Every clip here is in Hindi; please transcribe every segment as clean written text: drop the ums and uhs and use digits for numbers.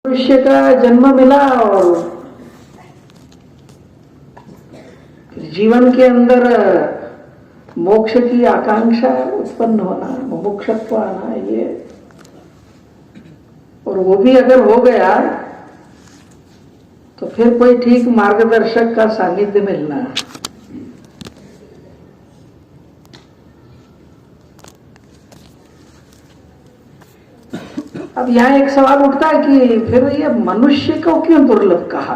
मनुष्य का जन्म मिला और जीवन के अंदर मोक्ष की आकांक्षा उत्पन्न होना, मुमुक्षत्व आना, ये और वो भी अगर हो गया तो फिर कोई ठीक मार्गदर्शक का सानिध्य मिलना। अब यहां एक सवाल उठता है कि फिर ये मनुष्य को क्यों दुर्लभ कहा?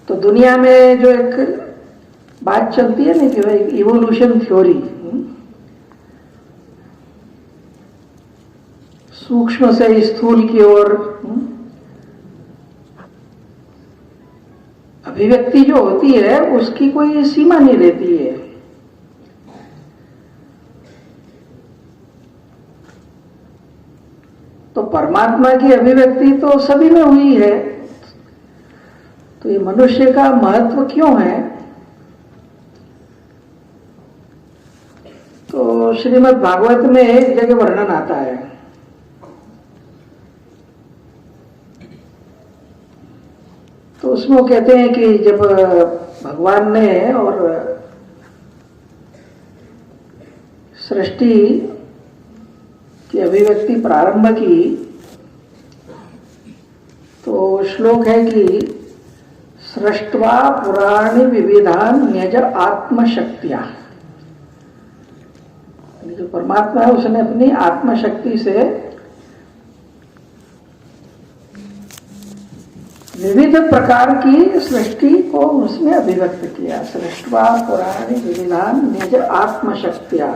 तो दुनिया में जो एक बात चलती है ना कि भाई इवोल्यूशन थ्योरी, सूक्ष्म से स्थूल की ओर अभिव्यक्ति जो होती है उसकी कोई सीमा नहीं रहती है। तो परमात्मा की अभिव्यक्ति तो सभी में हुई है, तो ये मनुष्य का महत्व क्यों है? तो श्रीमद् भागवत में एक जगह वर्णन आता है। तो उसमें वो कहते हैं कि जब भगवान ने और सृष्टि की अभिव्यक्ति प्रारंभ की, तो श्लोक है कि सृष्ट्वा पुराणी विविधान न्यज आत्मशक्तिया। जो परमात्मा है उसने अपनी आत्मशक्ति से विविध प्रकार की सृष्टि को उसने अभिव्यक्त किया। सृष्ट्वा पुराणी विविधान न्यज आत्मशक्तिया।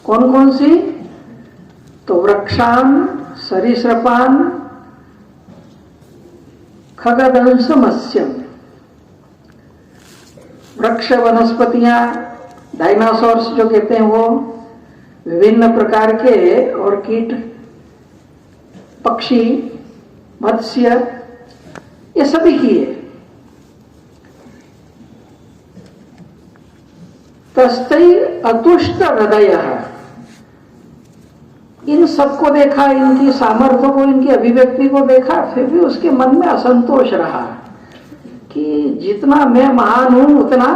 कौन कौन सी? तो वृक्षान, सरीसृपान, खगदंश, मत्स्यम। वृक्ष, वनस्पतियां, डायनासोर्स जो कहते हैं वो, विभिन्न प्रकार के, और कीट, पक्षी, मत्स्य, ये सभी की है। तस्थै अतुष्ट हृदयः। इन सबको देखा, इनकी सामर्थ्य को, इनकी अभिव्यक्ति को देखा, फिर भी उसके मन में असंतोष रहा कि जितना मैं महान हूं उतना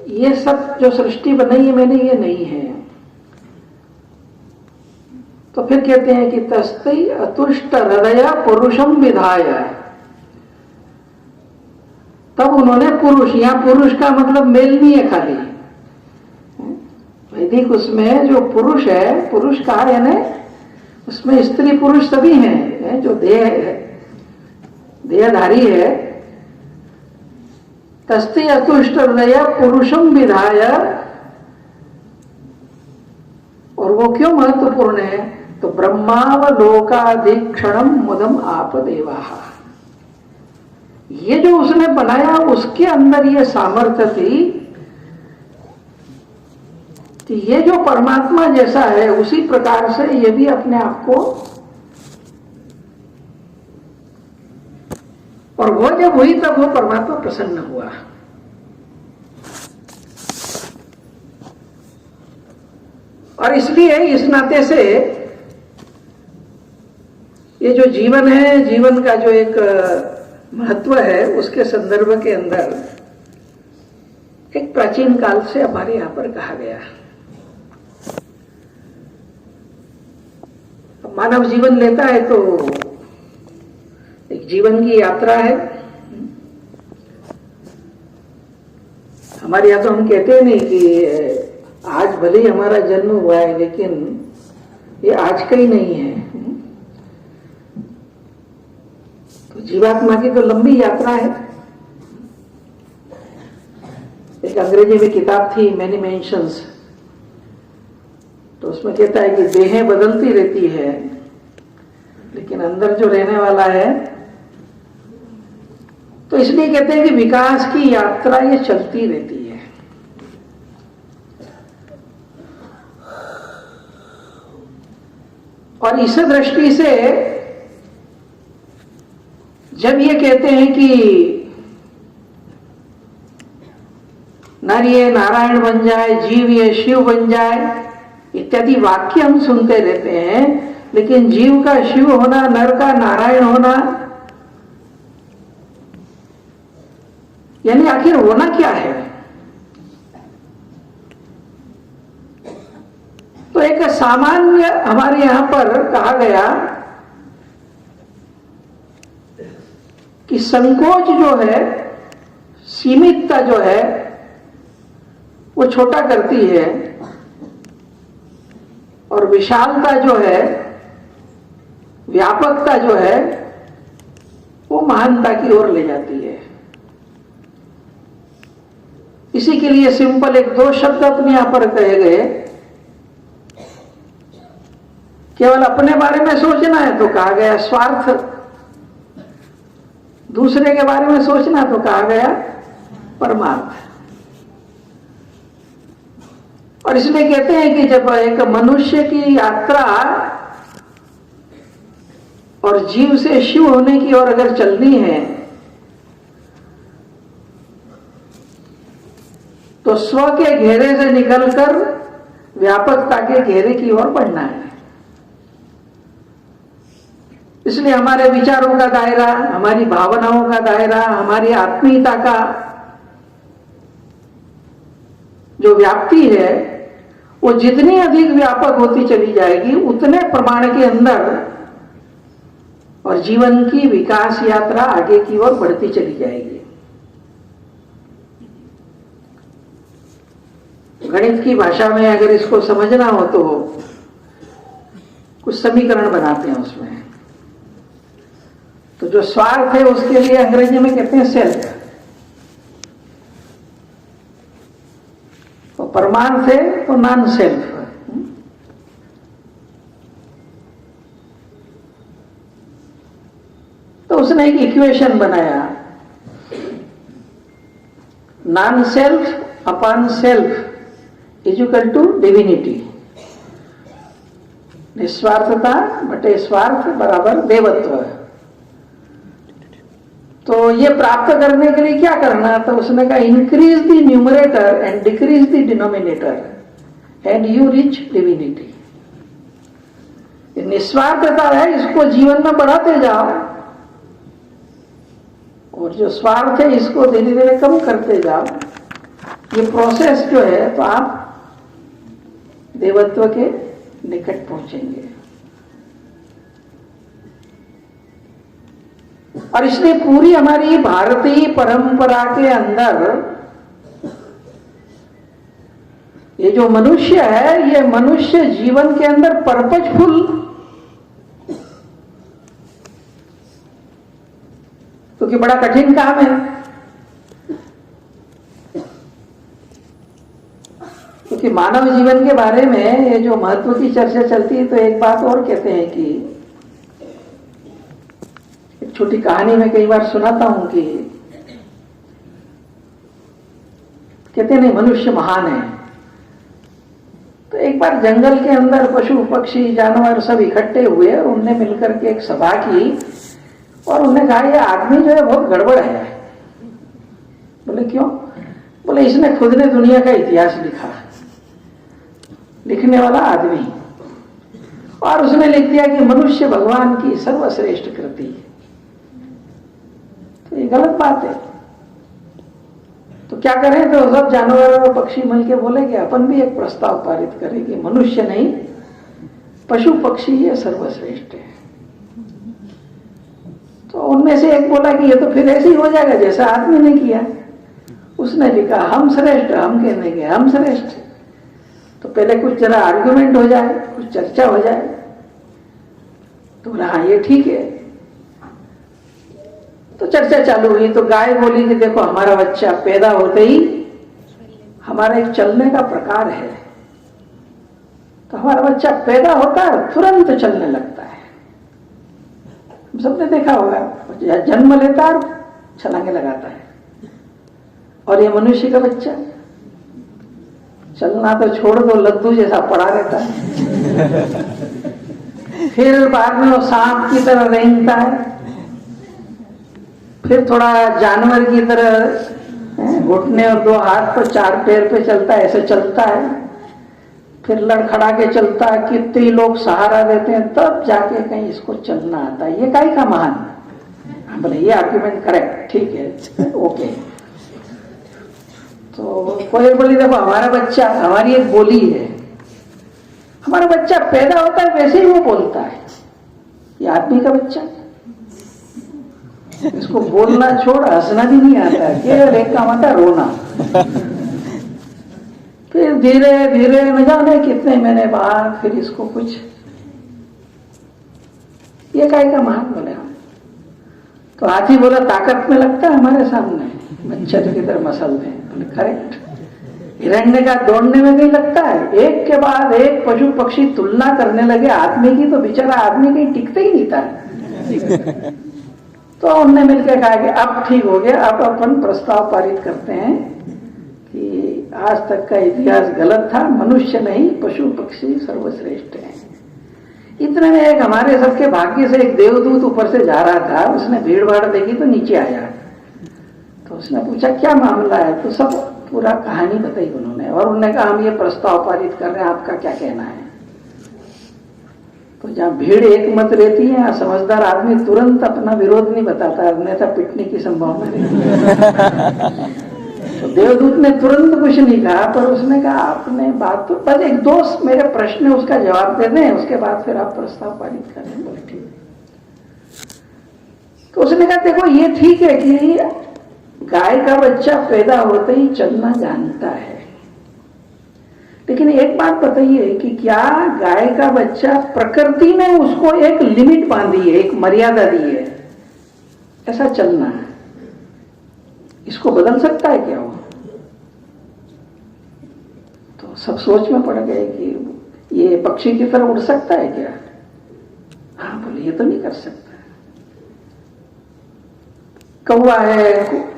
ये सब जो सृष्टि बनाई है मैंने, ये नहीं है। तो फिर कहते हैं कि तस्थै अतुष्ट हृदय पुरुषम विधाय। तब उन्होंने पुरुष, यहां पुरुष का मतलब मेल नहीं है खाली, वैदिक उसमें जो पुरुष है, पुरुष कहा है ना, उसमें स्त्री पुरुष सभी हैं, जो देहधारी है। तस्थै अतुष्ट हृदय पुरुषम विधाय। और वो क्यों महत्वपूर्ण है? तो ब्रह्मावलोकाधीक्षणम मुदम आप देवाः। ये जो उसने बनाया उसके अंदर ये सामर्थ्य थी कि ये जो परमात्मा जैसा है उसी प्रकार से ये भी अपने आप को, और वो जब हुई तब वो परमात्मा प्रसन्न हुआ। और इसलिए इस नाते से ये जो जीवन है, जीवन का जो एक महत्व है, उसके संदर्भ के अंदर एक प्राचीन काल से हमारे यहां पर कहा गया। मानव जीवन लेता है तो एक जीवन की यात्रा है। हमारे यहां तो हम कहते हैं नहीं कि आज भले ही हमारा जन्म हुआ है, लेकिन ये आज का ही नहीं है। तो जीवात्मा की तो लंबी यात्रा है। एक अंग्रेजी में किताब थी, मैनी मेंशंस, तो उसमें कहता है कि देहें बदलती रहती है, लेकिन अंदर जो रहने वाला है, तो इसलिए कहते हैं कि विकास की यात्रा ये चलती रहती है। और इस दृष्टि से जब ये कहते हैं कि न नर ये नारायण बन जाए, जीव ये शिव बन जाए, इत्यादि वाक्य हम सुनते रहते हैं। लेकिन जीव का शिव होना, नर का नारायण होना, यानी आखिर होना क्या है? तो एक सामान्य हमारे यहां पर कहा गया कि संकोच जो है, सीमितता जो है, वो छोटा करती है, और विशालता जो है, व्यापकता जो है, वो महानता की ओर ले जाती है। इसी के लिए सिंपल एक दो शब्द अपने यहां पर कहे गए। केवल अपने बारे में सोचना है तो कहा गया स्वार्थ, दूसरे के बारे में सोचना तो कहा गया परमार्थ। और इसलिए कहते हैं कि जब एक मनुष्य की यात्रा और जीव से शिव होने की ओर अगर चलनी है तो स्व के घेरे से निकलकर व्यापकता के घेरे की ओर बढ़ना है। इसलिए हमारे विचारों का दायरा, हमारी भावनाओं का दायरा, हमारी आत्मीयता का जो व्याप्ति है, वो जितनी अधिक व्यापक होती चली जाएगी, उतने प्रमाण के अंदर और जीवन की विकास यात्रा आगे की ओर बढ़ती चली जाएगी। गणित की भाषा में अगर इसको समझना हो तो कुछ समीकरण बनाते हैं उसमें। तो जो स्वार्थ है उसके लिए अंग्रेजी में कहते हैं सेल्फ, तो परमार्थ है तो नॉन सेल्फ। तो उसने एक इक्वेशन बनाया, non self upon self is equal to divinity. निस्वार्थता बटे स्वार्थ बराबर देवत्व। तो ये प्राप्त करने के लिए क्या करना? तो उसने कहा increase the numerator and decrease the denominator and you reach divinity. निस्वार्थता है, इसको जीवन में बढ़ाते जाओ, और जो स्वार्थ है इसको धीरे धीरे कम करते जाओ। ये प्रोसेस जो है तो आप देवत्व के निकट पहुंचेंगे। और इसलिए पूरी हमारी भारतीय परंपरा के अंदर ये जो मनुष्य है, ये मनुष्य जीवन के अंदर पर्पजफुल, क्योंकि बड़ा कठिन काम है। क्योंकि मानव जीवन के बारे में ये जो महत्व की चर्चा चलती है, तो एक बात और कहते हैं कि एक छोटी कहानी में कई बार सुनाता हूं कि कहते नहीं मनुष्य महान है। तो एक बार जंगल के अंदर पशु पक्षी जानवर सब इकट्ठे हुए और उनने मिलकर के एक सभा की और उन्होंने कहा ये आदमी जो है बहुत गड़बड़ है। बोले क्यों? बोले इसने खुद ने दुनिया का इतिहास लिखा, लिखने वाला आदमी, और उसने लिख दिया कि मनुष्य भगवान की सर्वश्रेष्ठ कृति है। तो ये गलत बात है। तो क्या करें? तो सब जानवर और पक्षी मिलके बोले कि अपन भी एक प्रस्ताव पारित करें कि मनुष्य नहीं, पशु पक्षी ये सर्वश्रेष्ठ है। तो उनमें से एक बोला कि ये तो फिर ऐसे ही हो जाएगा जैसा आदमी ने किया। उसने लिखा हम श्रेष्ठ, हम कहने के हम श्रेष्ठ। तो पहले कुछ जरा आर्गुमेंट हो जाए, कुछ चर्चा हो जाए। तो बोला हाँ ये ठीक है। तो चर्चा चालू हुई। तो गाय बोली कि देखो हमारा बच्चा पैदा होते ही हमारा एक चलने का प्रकार है। तो हमारा बच्चा पैदा होता है तुरंत चलने लगता है। सबने देखा होगा, जन्म लेता है छलांगे लगाता है। और ये मनुष्य का बच्चा चलना तो छोड़ दो, लद्दू जैसा पड़ा रहता है। फिर बाद में वो सांप की तरह रेंगता है, फिर थोड़ा जानवर की तरह घुटने और 2 हाथ पर 4 पैर पे चलता है, ऐसे चलता है, फिर लड़खड़ा के चलता है, कितने लोग सहारा देते हैं, तब जाके कहीं इसको चलना आता है। ये काहे का महान? बोले ये आर्ग्यूमेंट करेक्ट, ठीक है, ओके। तो कोई बोली देखो हमारा बच्चा, हमारी एक बोली है, हमारा बच्चा पैदा होता है वैसे ही वो बोलता है। ये आदमी का बच्चा, इसको बोलना छोड़ हंसना भी नहीं आता है, केवल एक काम आता है रोना। फिर धीरे धीरे न जाने कितने महीने बाद फिर इसको कुछ, ये काहे का महान? बोले हम। तो हाथी बोला ताकत में लगता है हमारे सामने, मच्छर की तरह मसल में। बोले करेक्ट। हिरण्य का दौड़ने में नहीं लगता है, एक के बाद एक पशु पक्षी तुलना करने लगे आदमी की, तो बेचारा आदमी कहीं टिकते ही नहीं था। तो उनने मिलकर कहा कि अब ठीक हो गया, अब अपन प्रस्ताव पारित करते हैं कि आज तक का इतिहास गलत था, मनुष्य नहीं पशु पक्षी सर्वश्रेष्ठ है। इतने में एक हमारे सबके भाग्य से एक देवदूत ऊपर से जा रहा था, उसने भीड़ भाड़ देखी तो नीचे आया। तो उसने पूछा क्या मामला है? तो सब पूरा कहानी बताई उन्होंने, और उन्होंने कहा हम ये प्रस्ताव पारित कर रहे हैं, आपका क्या कहना है? तो जहां भीड़ एक मत रहती है, समझदार आदमी तुरंत अपना विरोध नहीं बताता, अन्यथा पिटने की संभावना रहती है। तो देवदूत ने तुरंत कुछ नहीं कहा, पर उसने कहा आपने बात तो बस एक दोस्त मेरे प्रश्न है उसका जवाब दे दें, उसके बाद फिर आप प्रस्ताव पारित करें। बोले ठीक। तो उसने कहा देखो ये ठीक है कि गाय का बच्चा पैदा होते ही चलना जानता है, लेकिन एक बात बताइए कि क्या गाय का बच्चा प्रकृति ने उसको एक लिमिट बांधी है, एक मर्यादा दी है, ऐसा चलना है, इसको बदल सकता है क्या वो? तो सब सोच में पड़ गए कि ये पक्षी की तरह उड़ सकता है क्या? हाँ बोले ये तो नहीं कर सकता। कौवा है,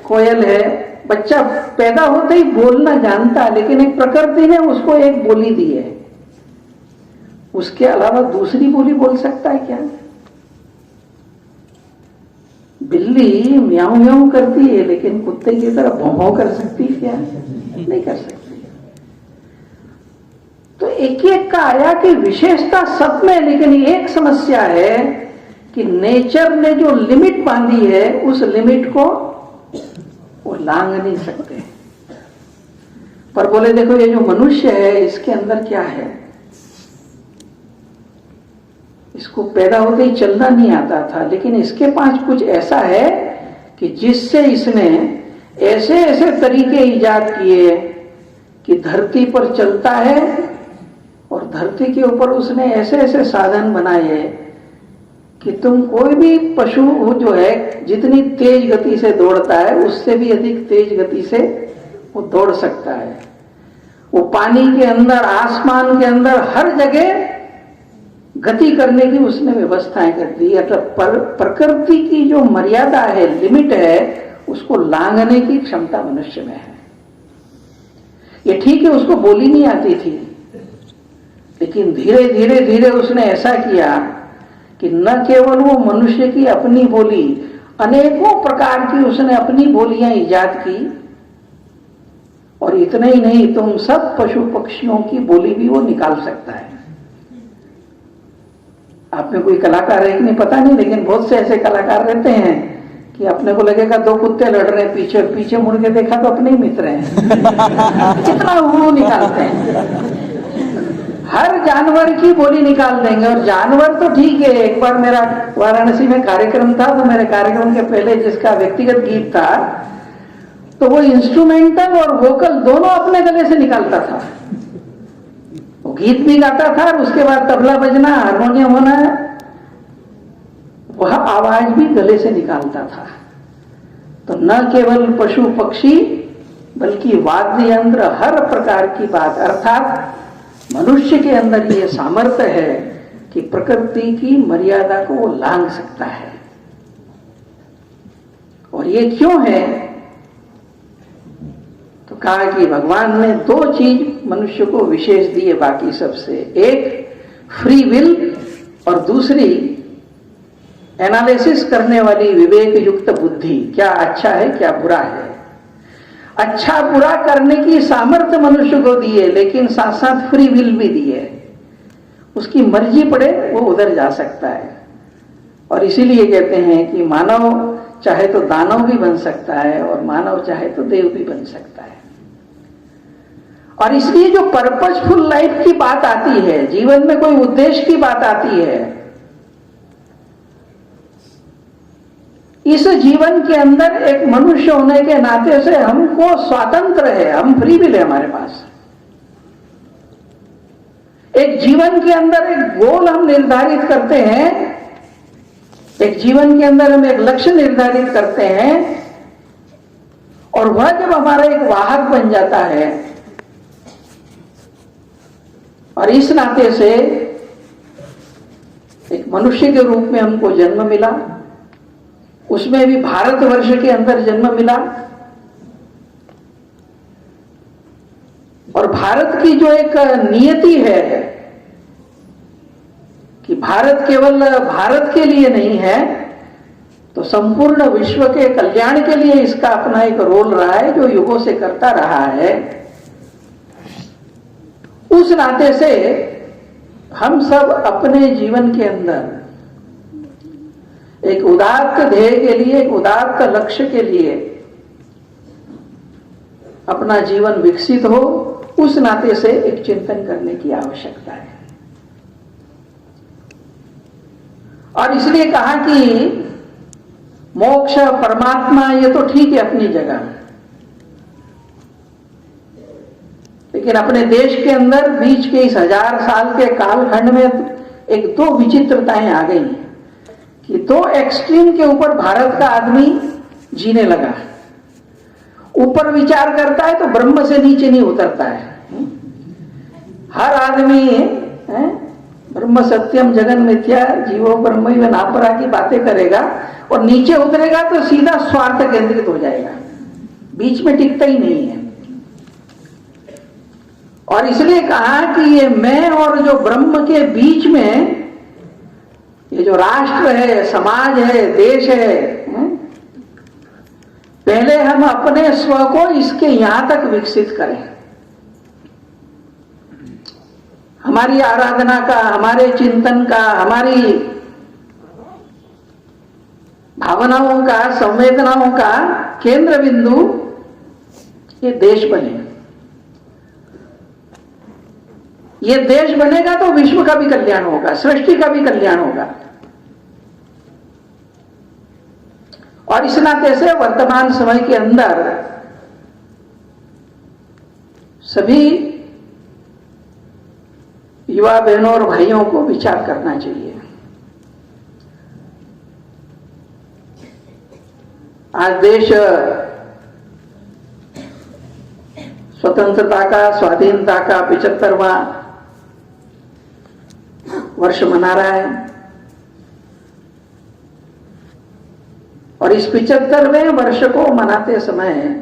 कोयल है, बच्चा पैदा होते ही बोलना जानता है, लेकिन एक प्रकृति ने उसको एक बोली दी है, उसके अलावा दूसरी बोली बोल सकता है क्या? बिल्ली म्याऊं म्याऊं करती है, लेकिन कुत्ते की तरह भौं भौं कर सकती है क्या? नहीं कर सकती। तो एक एक का आया कि विशेषता सब में, लेकिन एक समस्या है कि नेचर ने जो लिमिट बांधी है उस लिमिट को वो लांघ नहीं सकते। पर बोले देखो ये जो मनुष्य है इसके अंदर क्या है, इसको पैदा होते ही चलना नहीं आता था, लेकिन इसके पास कुछ ऐसा है कि जिससे इसने ऐसे ऐसे तरीके इजाद किए कि धरती पर चलता है, और धरती के ऊपर उसने ऐसे ऐसे साधन बनाए कि तुम कोई भी पशु जो है जितनी तेज गति से दौड़ता है उससे भी अधिक तेज गति से वो दौड़ सकता है। वो पानी के अंदर, आसमान के अंदर, हर जगह गति करने की उसने व्यवस्थाएं कर दी। अर्थात प्रकृति की जो मर्यादा है, लिमिट है, उसको लांघने की क्षमता मनुष्य में है। ये ठीक है उसको बोली नहीं आती थी, लेकिन धीरे धीरे धीरे उसने ऐसा किया कि न केवल वो मनुष्य की अपनी बोली, अनेकों प्रकार की उसने अपनी बोलियां इजाद की, और इतना ही नहीं, तुम सब पशु पक्षियों की बोली भी वो निकाल सकता है। आप में कोई कलाकार है कि नहीं पता नहीं, लेकिन बहुत से ऐसे कलाकार रहते हैं कि अपने को लगेगा 2 कुत्ते लड़ रहे हैं पीछे, पीछे मुड़ के देखा तो अपने ही मित्र हैं। कितना वो निकालते हैं, हर जानवर की बोली निकाल देंगे। और जानवर तो ठीक है, एक बार मेरा वाराणसी में कार्यक्रम था, तो मेरे कार्यक्रम के पहले जिसका व्यक्तिगत गीत था, तो वो इंस्ट्रूमेंटल और वोकल दोनों अपने गले से निकालता था। वो गीत भी गाता था और उसके बाद तबला बजना, हारमोनियम होना, वह आवाज भी गले से निकालता था। तो न केवल पशु पक्षी बल्कि वाद्य यंत्र, हर प्रकार की बात, अर्थात मनुष्य के अंदर ये सामर्थ्य है कि प्रकृति की मर्यादा को वो लांघ सकता है। और ये क्यों है? तो कहा कि भगवान ने 2 चीज मनुष्य को विशेष दी है बाकी सबसे, एक फ्री विल और दूसरी एनालिसिस करने वाली विवेक युक्त बुद्धि, क्या अच्छा है क्या बुरा है। अच्छा बुरा करने की सामर्थ्य मनुष्य को दी है, लेकिन साथ साथ फ्री विल भी दी है। उसकी मर्जी पड़े वो उधर जा सकता है। और इसीलिए कहते हैं कि मानव चाहे तो दानव भी बन सकता है और मानव चाहे तो देव भी बन सकता है। और इसलिए जो पर्पसफुल लाइफ की बात आती है, जीवन में कोई उद्देश्य की बात आती है, इस जीवन के अंदर एक मनुष्य होने के नाते से हमको स्वातंत्र है, हम फ्री विल है हमारे पास। एक जीवन के अंदर एक गोल हम निर्धारित करते हैं, एक जीवन के अंदर हम एक लक्ष्य निर्धारित करते हैं, और वह जब हमारा एक वाहक बन जाता है, और इस नाते से एक मनुष्य के रूप में हमको जन्म मिला, उसमें भी भारतवर्ष के अंदर जन्म मिला, और भारत की जो एक नियति है कि भारत केवल भारत के लिए नहीं है, तो संपूर्ण विश्व के कल्याण के लिए इसका अपना एक रोल रहा है, जो युगों से करता रहा है। उस नाते से हम सब अपने जीवन के अंदर एक उदात्त ध्येय के लिए, एक उदात्त लक्ष्य के लिए अपना जीवन विकसित हो, उस नाते से एक चिंतन करने की आवश्यकता है। और इसलिए कहा कि मोक्ष, परमात्मा, ये तो ठीक है अपनी जगह, लेकिन अपने देश के अंदर बीच के इस 1000 साल के कालखंड में एक दो विचित्रताएं आ गई कि दो एक्सट्रीम के ऊपर भारत का आदमी जीने लगा। ऊपर विचार करता है तो ब्रह्म से नीचे नहीं उतरता है। हर आदमी ब्रह्म सत्यम जगन मिथ्या जीवो ब्रह्मैव नापरा की बातें करेगा, और नीचे उतरेगा तो सीधा स्वार्थ केंद्रित हो जाएगा, बीच में टिकता ही नहीं है। और इसलिए कहा कि ये मैं और जो ब्रह्म के बीच में ये जो राष्ट्र है, समाज है, देश है, पहले हम अपने स्व को इसके यहां तक विकसित करें। हमारी आराधना का, हमारे चिंतन का, हमारी भावनाओं का, संवेदनाओं का केंद्र बिंदु ये देश बने। ये देश बनेगा तो विश्व का भी कल्याण होगा, सृष्टि का भी कल्याण होगा। और इस नाते से वर्तमान समय के अंदर सभी युवा बहनों और भाइयों को विचार करना चाहिए। आज देश स्वतंत्रता का, स्वाधीनता का 75वां वर्ष मना रहा है, और इस 75वें वर्ष को मनाते समय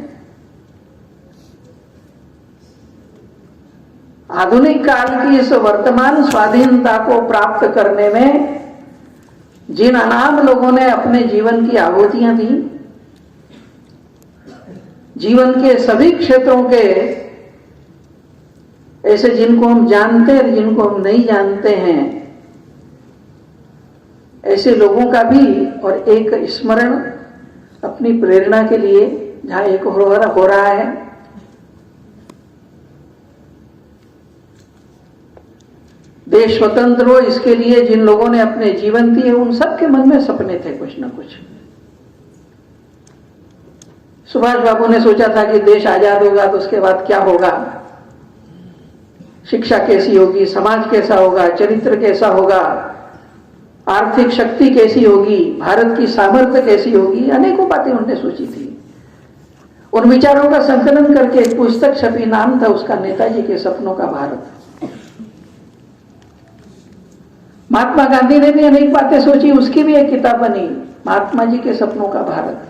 आधुनिक काल की इस वर्तमान स्वाधीनता को प्राप्त करने में जिन अनाम लोगों ने अपने जीवन की आहुतियां दी, जीवन के सभी क्षेत्रों के, ऐसे जिनको हम जानते हैं, जिनको हम नहीं जानते हैं, ऐसे लोगों का भी और एक स्मरण अपनी प्रेरणा के लिए जहां एक हो रहा है। देश स्वतंत्र हो, इसके लिए जिन लोगों ने अपने जीवन दिए, उन सबके मन में सपने थे कुछ ना कुछ। सुभाष बाबू ने सोचा था कि देश आजाद होगा तो उसके बाद क्या होगा, शिक्षा कैसी होगी, समाज कैसा होगा, चरित्र कैसा होगा, आर्थिक शक्ति कैसी होगी, भारत की सामर्थ्य कैसी होगी, अनेकों बातें उन्होंने सोची थी। उन विचारों का संकलन करके एक पुस्तक छपी, नाम था उसका नेताजी के सपनों का भारत। महात्मा गांधी ने भी अनेक बातें सोची, उसकी भी एक किताब बनी, महात्मा जी के सपनों का भारत।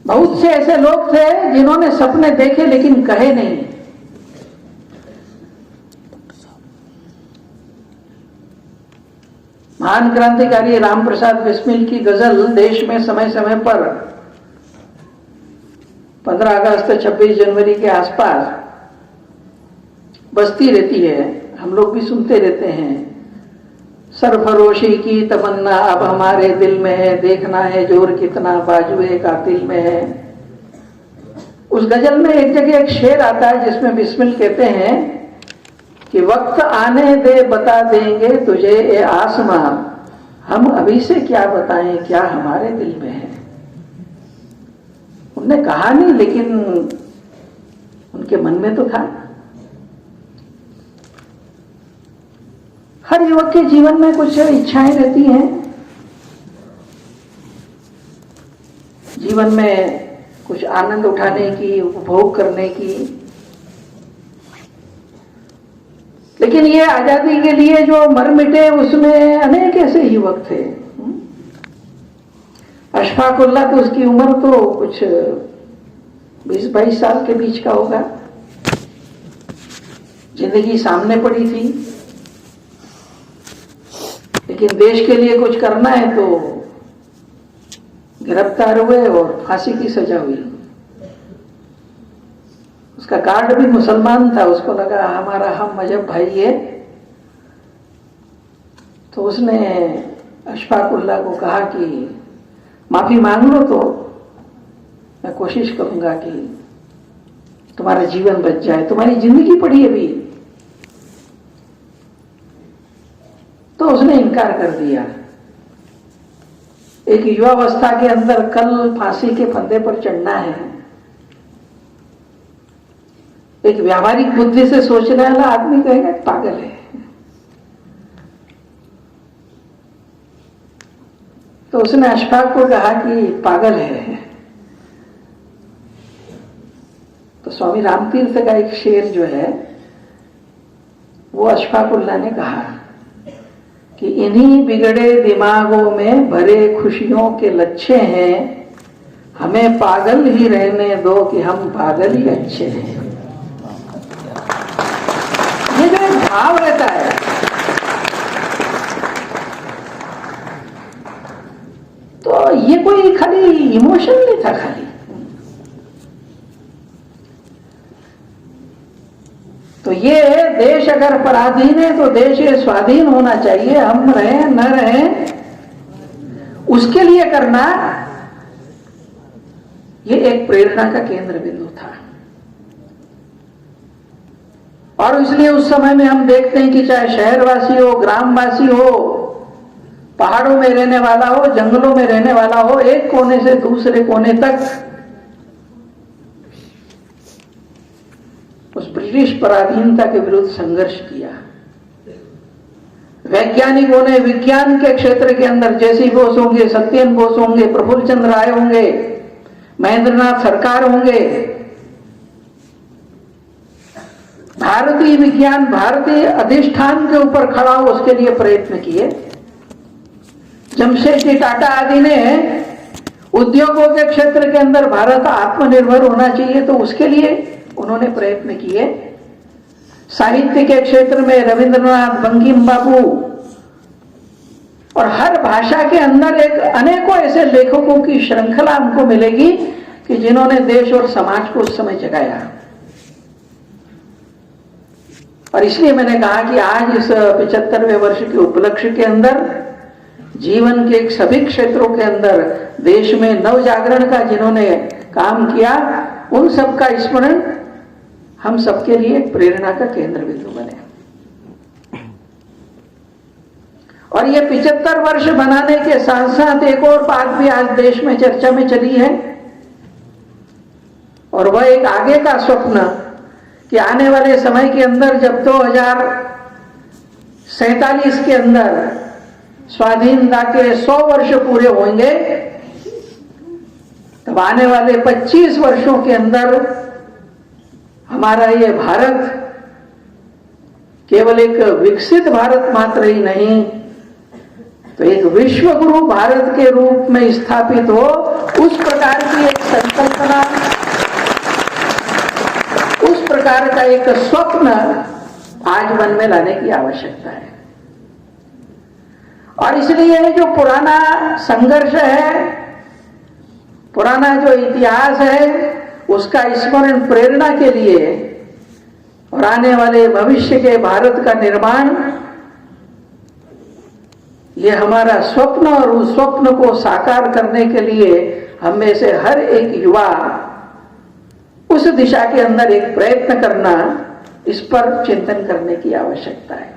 बहुत से ऐसे लोग थे जिन्होंने सपने देखे लेकिन कहे नहीं। महान क्रांतिकारी राम प्रसाद बिस्मिल की गजल देश में समय समय पर 15 अगस्त 26 जनवरी के आसपास बजती रहती है, हम लोग भी सुनते रहते हैं। सरफरोशी की तमन्ना अब हमारे दिल में है, देखना है जोर कितना बाजुए कातिल में है। उस गजल में एक जगह एक शेर आता है जिसमें बिस्मिल कहते हैं कि वक्त आने दे बता देंगे तुझे ए आसमां, हम अभी से क्या बताएं क्या हमारे दिल में है। उनने कहा नहीं, लेकिन उनके मन में तो था। हर युवक के जीवन में कुछ इच्छाएं रहती हैं, जीवन में कुछ आनंद उठाने की, उपभोग करने की। लेकिन ये आजादी के लिए जो मर मिटे उसमें अनेक ऐसे युवक थे। अशफाक उल्लाह तो उसकी उम्र तो कुछ 20-22 साल के बीच का होगा। जिंदगी सामने पड़ी थी, लेकिन देश के लिए कुछ करना है तो गिरफ्तार हुए और फांसी की सजा हुई। उसका गार्ड भी मुसलमान था, उसको लगा हमारा हम मजहब भाई है, तो उसने अशफाक उल्लाह को कहा कि माफी मांग लो तो मैं कोशिश करूंगा कि तुम्हारा जीवन बच जाए, तुम्हारी जिंदगी पड़ी अभी। तो उसने इनकार कर दिया। एक युवावस्था के अंदर कल फांसी के फंदे पर चढ़ना है, एक व्यावहारिक बुद्धि से सोचने वाला आदमी कहेगा पागल है। तो उसने अशफाक को कहा कि पागल है। तो स्वामी रामतीर्थ का एक शेर जो है वो अशफाक उल्लाह ने कहा कि इन्हीं बिगड़े दिमागों में भरे खुशियों के लच्छे हैं, हमें पागल ही रहने दो कि हम पागल ही अच्छे हैं। ये जो एक भाव रहता है, तो ये कोई खाली इमोशन नहीं था खाली। तो ये देश अगर पराधीन है तो देश ये स्वाधीन होना चाहिए, हम रहें न रहें उसके लिए करना, ये एक प्रेरणा का केंद्र बिंदु था। और इसलिए उस समय में हम देखते हैं कि चाहे शहरवासी हो, ग्रामवासी हो, पहाड़ों में रहने वाला हो, जंगलों में रहने वाला हो, एक कोने से दूसरे कोने तक उस ब्रिटिश पराधीनता के विरुद्ध संघर्ष किया। वैज्ञानिकों ने विज्ञान के क्षेत्र के अंदर जैसी बोस होंगे, सत्येंद्र बोस होंगे, प्रफुल्ल चंद्र राय होंगे, महेंद्रनाथ सरकार होंगे, भारतीय विज्ञान भारतीय अधिष्ठान के ऊपर खड़ा हो उसके लिए प्रयत्न किए। जमशेदजी टाटा आदि ने उद्योगों के क्षेत्र के अंदर भारत आत्मनिर्भर होना चाहिए तो उसके लिए उन्होंने प्रयत्न किए। साहित्य के क्षेत्र में रविंद्रनाथ, बंकिम बाबू, और हर भाषा के अंदर एक अनेकों ऐसे लेखकों की श्रृंखला हमको मिलेगी कि जिन्होंने देश और समाज को उस समय जगाया। और इसलिए मैंने कहा कि आज इस 75वें वर्ष के उपलक्ष्य के अंदर जीवन के सभी क्षेत्रों के अंदर देश में नव जागरण का जिन्होंने काम किया, उन सब का स्मरण हम सबके लिए प्रेरणा का केंद्र बिंदु बने। और ये 75 वर्ष बनाने के साथ साथ एक और बात भी आज देश में चर्चा में चली है, और वह एक आगे का स्वप्न कि आने वाले समय के अंदर जब 2047 के अंदर स्वाधीनता के 100 वर्ष पूरे होंगे, तब आने वाले 25 वर्षों के अंदर हमारा ये भारत केवल एक विकसित भारत मात्र ही नहीं, तो एक विश्व गुरु भारत के रूप में स्थापित हो, उस प्रकार की एक संकल्पना, उस प्रकार का एक स्वप्न आज मन में लाने की आवश्यकता है। और इसलिए जो पुराना संघर्ष है, पुराना जो इतिहास है, उसका स्मरण प्रेरणा के लिए और आने वाले भविष्य के भारत का निर्माण, ये हमारा स्वप्न, और उस स्वप्न को साकार करने के लिए हम में से हर एक युवा उस दिशा के अंदर एक प्रयत्न करना, इस पर चिंतन करने की आवश्यकता है।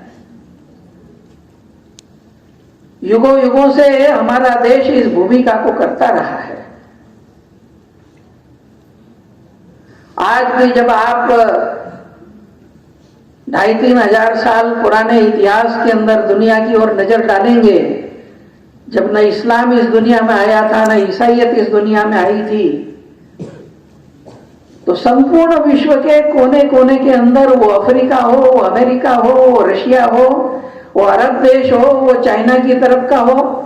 युगों युगों से हमारा देश इस भूमिका को करता रहा है। आज भी जब आप 2,500-3 हजार साल पुराने इतिहास के अंदर दुनिया की ओर नजर डालेंगे, जब न इस्लाम इस दुनिया में आया था, न ईसाइयत इस दुनिया में आई थी, तो संपूर्ण विश्व के कोने कोने के अंदर, वो अफ्रीका हो, वो अमेरिका हो, वो रशिया हो, वो अरब देश हो, वो चाइना की तरफ का हो,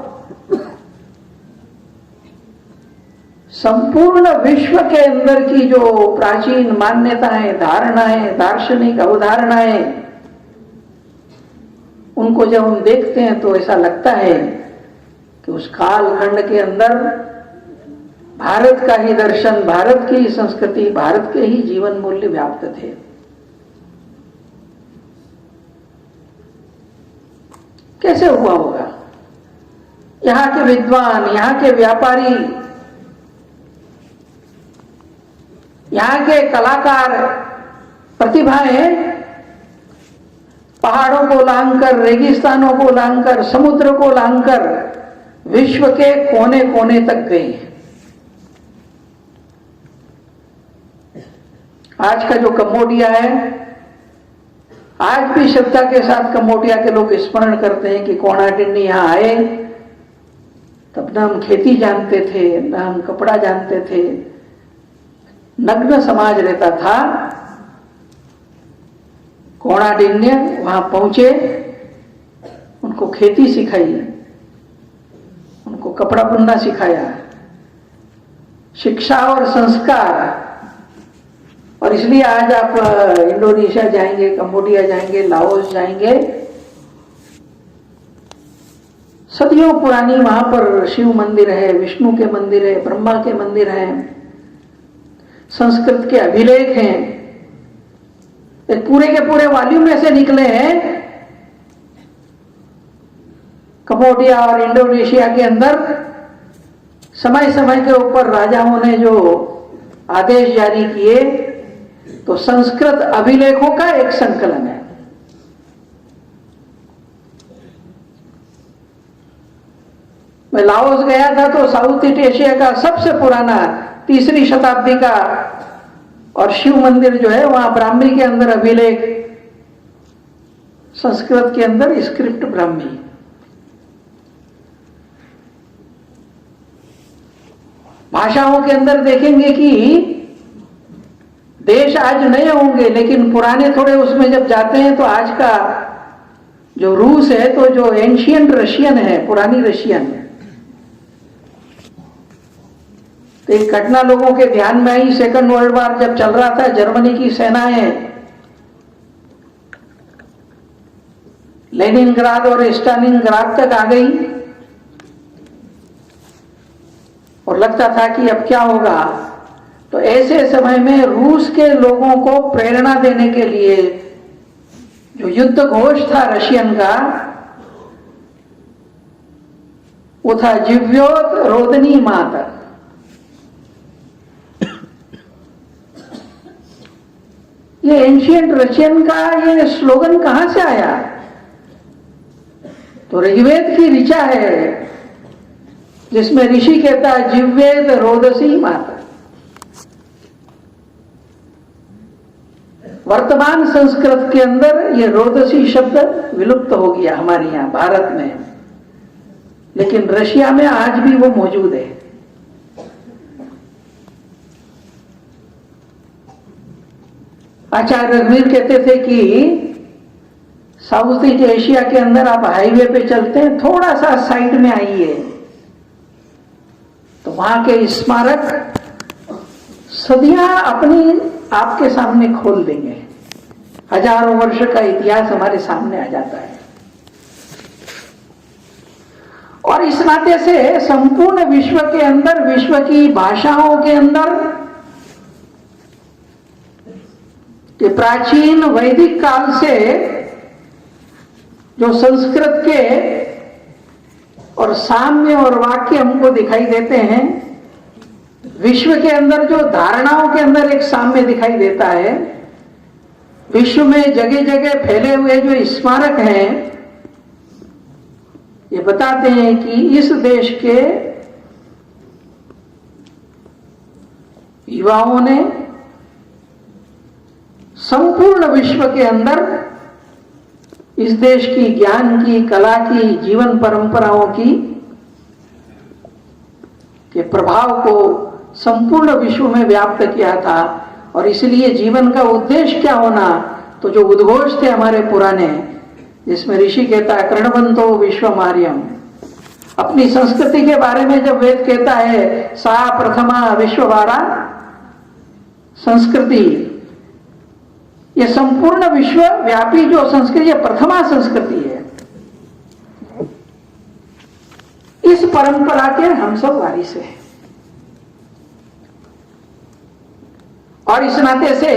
संपूर्ण विश्व के अंदर की जो प्राचीन मान्यताएं, धारणाएं, दार्शनिक अवधारणाएं, उनको जब हम देखते हैं तो ऐसा लगता है कि उस कालखंड के अंदर भारत का ही दर्शन, भारत की ही संस्कृति, भारत के ही जीवन मूल्य व्याप्त थे। कैसे हुआ होगा? यहां के विद्वान, यहां के व्यापारी, यहां के कलाकार, प्रतिभाएं पहाड़ों को लांघकर, रेगिस्तानों को लांघकर, समुद्र को लांघकर विश्व के कोने कोने तक गई। आज का जो कंबोडिया है, आज भी श्रद्धा के साथ कंबोडिया के लोग स्मरण करते हैं कि कोणार्डिनी यहां आए, तब न हम खेती जानते थे, न हम कपड़ा जानते थे, नग्न समाज रहता था। कोणार्डिन्य वहां पहुंचे, उनको खेती सिखाई, उनको कपड़ा बुनना सिखाया, शिक्षा और संस्कार। और इसलिए आज आप इंडोनेशिया जाएंगे, कंबोडिया जाएंगे, लाओस जाएंगे, सदियों पुरानी वहां पर शिव मंदिर है, विष्णु के मंदिर है, ब्रह्मा के मंदिर हैं, संस्कृत के अभिलेख हैं, एक पूरे के पूरे वॉल्यूम में से निकले हैं। कंबोडिया और इंडोनेशिया के अंदर समय समय के ऊपर राजाओं ने जो आदेश जारी किए, तो संस्कृत अभिलेखों का एक संकलन है। मैं लाओस गया था तो साउथ ईस्ट एशिया का सबसे पुराना 3री शताब्दी का और शिव मंदिर जो है वहां ब्राह्मी के अंदर अभिलेख, संस्कृत के अंदर स्क्रिप्ट ब्राह्मी। भाषाओं के अंदर देखेंगे कि देश आज नए होंगे, लेकिन पुराने थोड़े उसमें जब जाते हैं तो आज का जो रूस है, तो जो एंशियंट रशियन है, पुरानी रशियन है। तो एक घटना लोगों के ध्यान में आई, सेकंड वर्ल्ड वॉर जब चल रहा था, जर्मनी की सेनाएं लेनिनग्राद और स्टालिनग्राद तक आ गई और लगता था कि अब क्या होगा। तो ऐसे समय में रूस के लोगों को प्रेरणा देने के लिए जो युद्ध घोष था रशियन का, वो था जिव्योत रोदनी मातर। ये एंशियंट रशियन का ये स्लोगन कहां से आया? तो ऋग्वेद की ऋचा है, जिसमें ऋषि कहता है जिव्वेद रोदसी माता। वर्तमान संस्कृत के अंदर ये रोदसी शब्द विलुप्त हो गया हमारे यहां भारत में, लेकिन रशिया में आज भी वो मौजूद है। आचार्य रघुवीर कहते थे कि साउथ ईस्ट एशिया के अंदर आप हाईवे पे चलते हैं, थोड़ा सा साइड में आइए तो वहां के स्मारक सदियां अपनी आपके सामने खोल देंगे। हजारों वर्ष का इतिहास हमारे सामने आ जाता है। और इस नाते से संपूर्ण विश्व के अंदर, विश्व की भाषाओं के अंदर, कि प्राचीन वैदिक काल से जो संस्कृत के और साम्य और वाक्य हमको दिखाई देते हैं, विश्व के अंदर जो धारणाओं के अंदर एक साम्य दिखाई देता है, विश्व में जगह जगह फैले हुए जो स्मारक हैं, ये बताते हैं कि इस देश के युवाओं ने संपूर्ण विश्व के अंदर इस देश की ज्ञान की, कला की, जीवन परंपराओं की के प्रभाव को संपूर्ण विश्व में व्याप्त किया था। और इसलिए जीवन का उद्देश्य क्या होना, तो जो उद्घोष थे हमारे पुराने, जिसमें ऋषि कहता है कर्णवंतो विश्वमार्यम, अपनी संस्कृति के बारे में जब वेद कहता है सा प्रथमा विश्ववारा संस्कृति, ये संपूर्ण विश्व व्यापी जो संस्कृति, ये प्रथमा संस्कृति है। इस परंपरा के हम सब वारिस हैं। और इस नाते से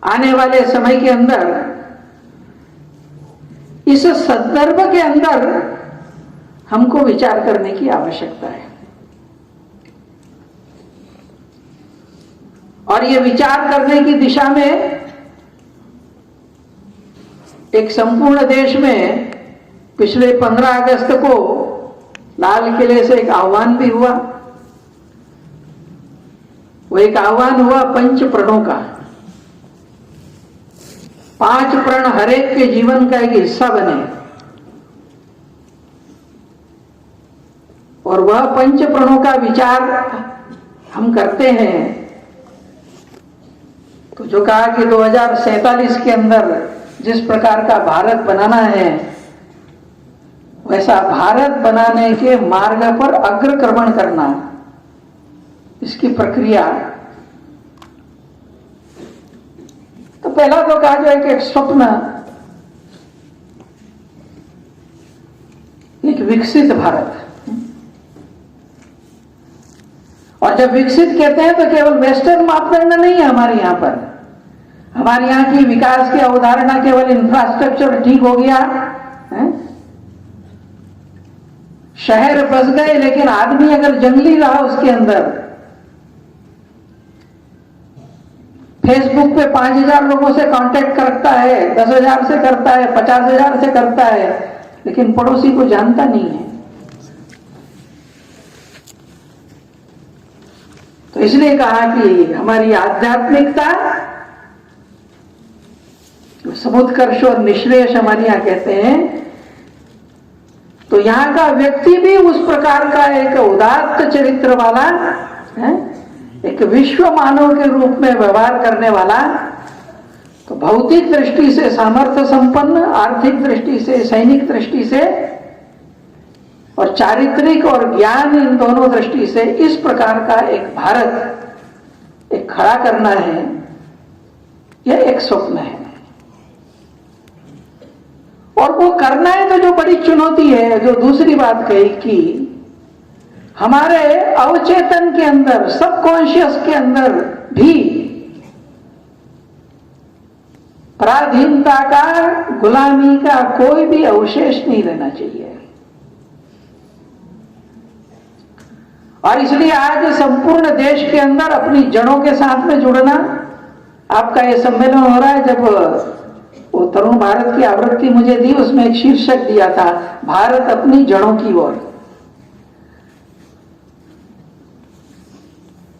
आने वाले समय के अंदर, इस संदर्भ के अंदर हमको विचार करने की आवश्यकता है। और ये विचार करने की दिशा में एक संपूर्ण देश में पिछले 15 अगस्त को लाल किले से एक आह्वान भी हुआ। वो एक आह्वान हुआ पंच प्रणों का। 5 प्रण हरेक के जीवन का एक हिस्सा बने, और वह पंच प्रणों का विचार हम करते हैं। तो जो कहा कि 2047 के अंदर जिस प्रकार का भारत बनाना है, वैसा भारत बनाने के मार्ग पर अग्रक्रमण करना, इसकी प्रक्रिया। तो पहला तो कहा जाए कि एक स्वप्न, एक विकसित भारत। और जब विकसित कहते हैं तो केवल वेस्टर्न मापदंड नहीं है हमारे यहां पर। हमारे यहां की विकास की अवधारणा केवल इंफ्रास्ट्रक्चर ठीक हो गया है? शहर बस गए, लेकिन आदमी अगर जंगली रहा उसके अंदर, फेसबुक पे 5000 लोगों से कांटेक्ट करता है, 10,000 से करता है, 50,000 से करता है, लेकिन पड़ोसी को जानता नहीं है। तो इसलिए कहा कि हमारी आध्यात्मिकता, समुत्कर्ष और निश्रेयस हमारे यहां कहते हैं, तो यहां का व्यक्ति भी उस प्रकार का एक उदात्त चरित्र वाला है, एक विश्व मानव के रूप में व्यवहार करने वाला। तो भौतिक दृष्टि से सामर्थ्य संपन्न, आर्थिक दृष्टि से, सैनिक दृष्टि से और चारित्रिक और ज्ञान, इन दोनों दृष्टि से इस प्रकार का एक भारत एक खड़ा करना है, यह एक स्वप्न है। और वो करना है तो जो बड़ी चुनौती है, जो दूसरी बात कही कि हमारे अवचेतन के अंदर, सबकॉन्शियस के अंदर भी पराधीनता का, गुलामी का कोई भी अवशेष नहीं रहना चाहिए। और इसलिए आज संपूर्ण देश के अंदर अपनी जड़ों के साथ में जुड़ना, आपका ये सम्मेलन हो रहा है। जब वो तरुण भारत की आवृत्ति मुझे दी, उसमें एक शीर्षक दिया था, भारत अपनी जड़ों की ओर।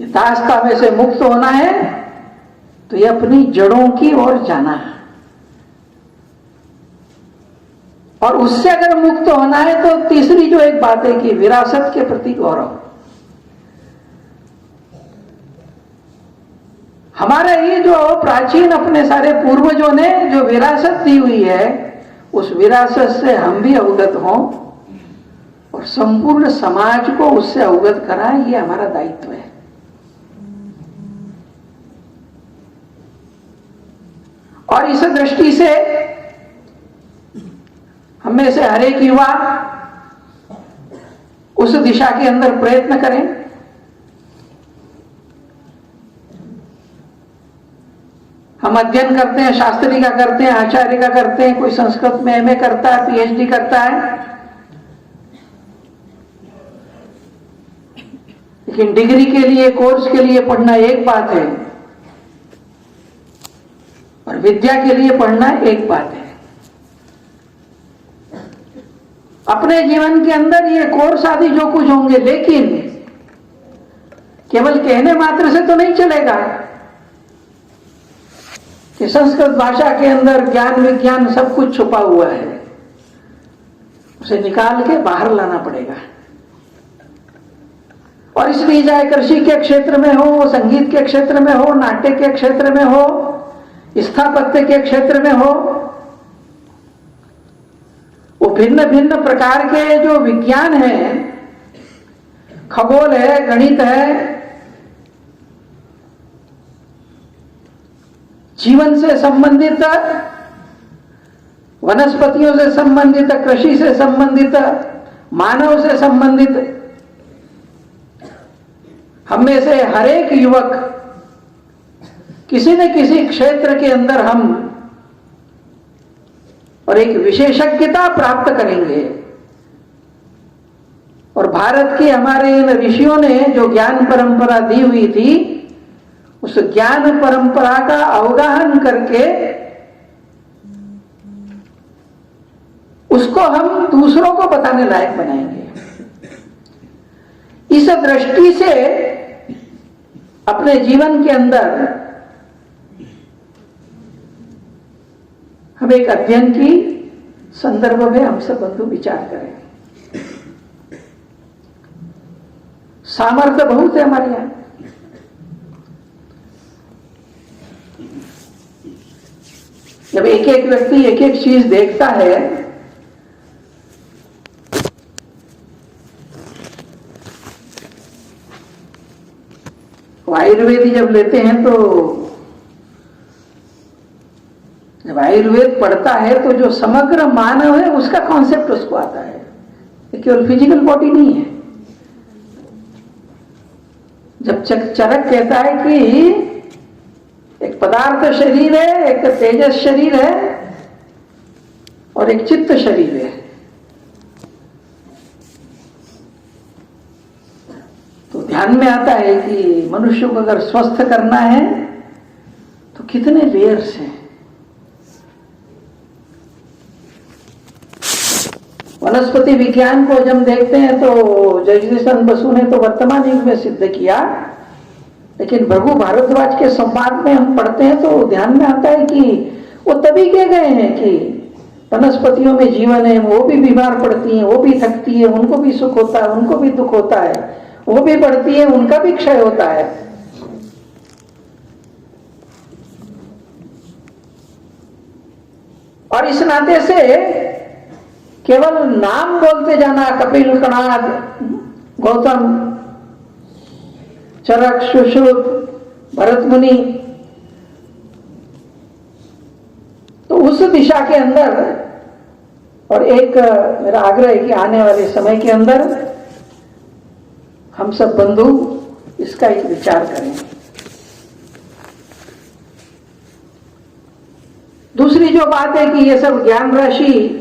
दास्ता में से मुक्त होना है तो ये अपनी जड़ों की ओर जाना है, और उससे अगर मुक्त होना है तो तीसरी जो एक बात है कि विरासत के प्रति गौरव। हमारा ये जो प्राचीन अपने सारे पूर्वजों ने जो विरासत दी हुई है, उस विरासत से हम भी अवगत हों और संपूर्ण समाज को उससे अवगत कराएं, ये हमारा दायित्व है। और इस दृष्टि से हम में से हर एक युवा उस दिशा के अंदर प्रयत्न करें। हम अध्ययन करते हैं, शास्त्री का करते हैं, आचार्य का करते हैं, कोई संस्कृत में एमए करता है, पीएचडी करता है, लेकिन डिग्री के लिए, कोर्स के लिए पढ़ना एक बात है और विद्या के लिए पढ़ना एक बात है। अपने जीवन के अंदर ये कोर्स आदि जो कुछ होंगे, लेकिन केवल कहने मात्र से तो नहीं चलेगा कि संस्कृत भाषा के अंदर ज्ञान विज्ञान सब कुछ छुपा हुआ है। उसे निकाल के बाहर लाना पड़ेगा। और इसलिए चाहे कृषि के क्षेत्र में हो, संगीत के क्षेत्र में हो, नाट्य के क्षेत्र में हो, स्थापत्य के क्षेत्र में हो, वो भिन्न भिन्न प्रकार के जो विज्ञान है, खगोल है, गणित है, जीवन से संबंधित, वनस्पतियों से संबंधित, कृषि से संबंधित, मानव से संबंधित, हम में से हर एक युवक किसी न किसी क्षेत्र के अंदर हम और एक विशेषज्ञता प्राप्त करेंगे। और भारत के हमारे इन ऋषियों ने जो ज्ञान परंपरा दी हुई थी, उस ज्ञान परंपरा का अवगाहन करके उसको हम दूसरों को बताने लायक बनाएंगे। इस दृष्टि से अपने जीवन के अंदर हम एक अध्ययन की संदर्भ में हम सब बंधु विचार करें। सामर्थ्य बहुत है हमारे यहां। जब एक एक व्यक्ति एक एक चीज देखता है, आयुर्वेद जब लेते हैं तो जब आयुर्वेद पढ़ता है तो जो समग्र मानव है उसका कॉन्सेप्ट उसको आता है। ये केवल फिजिकल बॉडी नहीं है। जब चरक कहता है कि एक पदार्थ शरीर है, एक तेजस शरीर है और एक चित्त शरीर है, तो ध्यान में आता है कि मनुष्य को अगर स्वस्थ करना है तो कितने लेयर्स हैं। वनस्पति विज्ञान को जब देखते हैं तो जगदीशन बसु ने तो वर्तमान युग में सिद्ध किया, लेकिन भृगु भारद्वाज के संवाद में हम पढ़ते हैं तो ध्यान में आता है कि वो तभी कह गए हैं कि वनस्पतियों में जीवन है, वो भी बीमार पड़ती हैं, वो भी थकती है, उनको भी सुख होता है, उनको भी दुख होता है, वो भी बढ़ती है, उनका भी क्षय होता है। और इस नाते से केवल नाम बोलते जाना, कपिल, कणाद, गौतम, चरक, सुश्रुत, भरत मुनि, तो उस दिशा के अंदर, और एक मेरा आग्रह है कि आने वाले समय के अंदर हम सब बंधु इसका एक विचार करें। दूसरी जो बात है कि ये सब ज्ञान राशि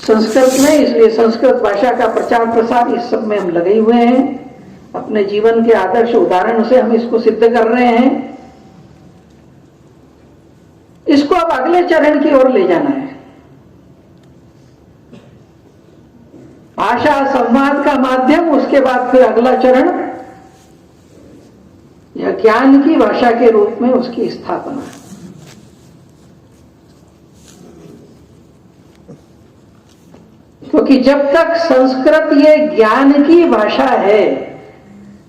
संस्कृत में, इसलिए संस्कृत भाषा का प्रचार प्रसार इस सब में हम लगे हुए हैं। अपने जीवन के आदर्श उदाहरण से हम इसको सिद्ध कर रहे हैं। इसको अब अगले चरण की ओर ले जाना है। भाषा संवाद का माध्यम, उसके बाद फिर अगला चरण या ज्ञान की भाषा के रूप में उसकी स्थापना। क्योंकि जब तक संस्कृत ये ज्ञान की भाषा है,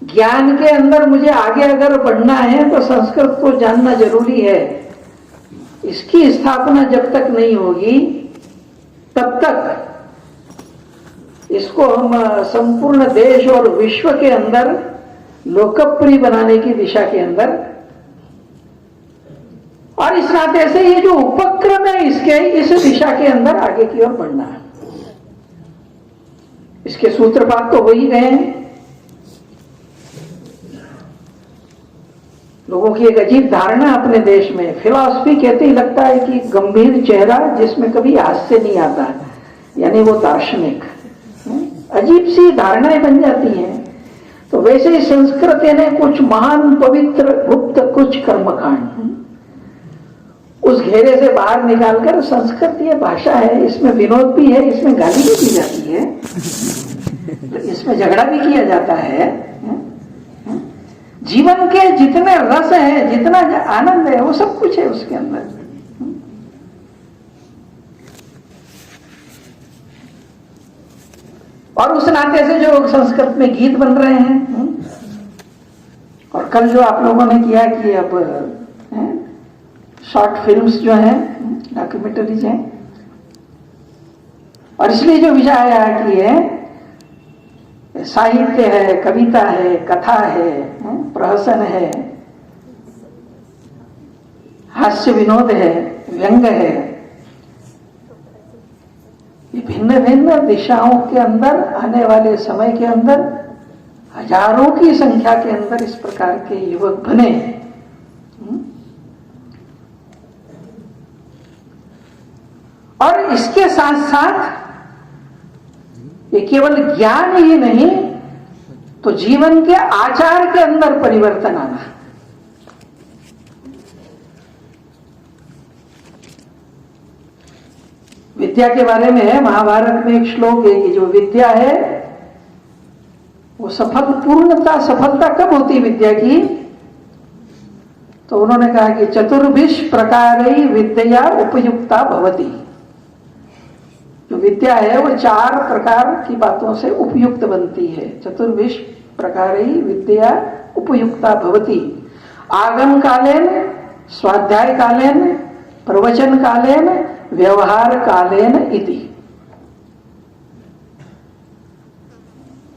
ज्ञान के अंदर मुझे आगे अगर बढ़ना है तो संस्कृत को जानना जरूरी है। इसकी स्थापना जब तक नहीं होगी तब तक इसको हम संपूर्ण देश और विश्व के अंदर लोकप्रिय बनाने की दिशा के अंदर, और इस नाते से ये जो उपक्रम है इसके, इस दिशा के अंदर आगे की ओर बढ़ना है। इसके सूत्रपात तो हो ही गए हैं। लोगों की एक अजीब धारणा अपने देश में, फिलॉसफी कहते ही लगता है कि गंभीर चेहरा जिसमें कभी हास्य नहीं आता, यानी वो दार्शनिक। अजीब सी धारणाएं बन जाती हैं। तो वैसे ही संस्कृत ने कुछ महान पवित्र गुप्त कुछ कर्मकांड उस घेरे से बाहर निकालकर, संस्कृत ये भाषा है, इसमें विनोद भी है, इसमें गाली भी दी जाती है, इसमें झगड़ा भी किया जाता है। जीवन के जितने रस है, जितना आनंद है, वो सब कुछ है उसके अंदर। और उस नाते से जो संस्कृत में गीत बन रहे हैं, और कल जो आप लोगों ने किया कि अब शॉर्ट फिल्म्स जो हैं, डॉक्यूमेंटरीज हैं, और इसलिए जो विषय आया कि है साहित्य है, कविता है, कथा है, प्रहसन है, हास्य विनोद है, व्यंग है, ये भिन्न भिन्न दिशाओं के अंदर आने वाले समय के अंदर हजारों की संख्या के अंदर इस प्रकार के युवक बने। और इसके साथ साथ ये केवल ज्ञान ही नहीं, तो जीवन के आचार के अंदर परिवर्तन आना। विद्या के बारे में महाभारत में एक श्लोक है कि जो विद्या है वो सफलता कब होती विद्या की? तो उन्होंने कहा कि चतुर्भिष प्रकारैः विद्या उपयुक्ता भवति। जो विद्या है वो 4 प्रकार की बातों से उपयुक्त बनती है। चतुर्भिष प्रकारैः विद्या उपयुक्ता भवति। आगम कालेन, स्वाध्याय कालेन, प्रवचन कालेन, व्यवहार कालेन इति।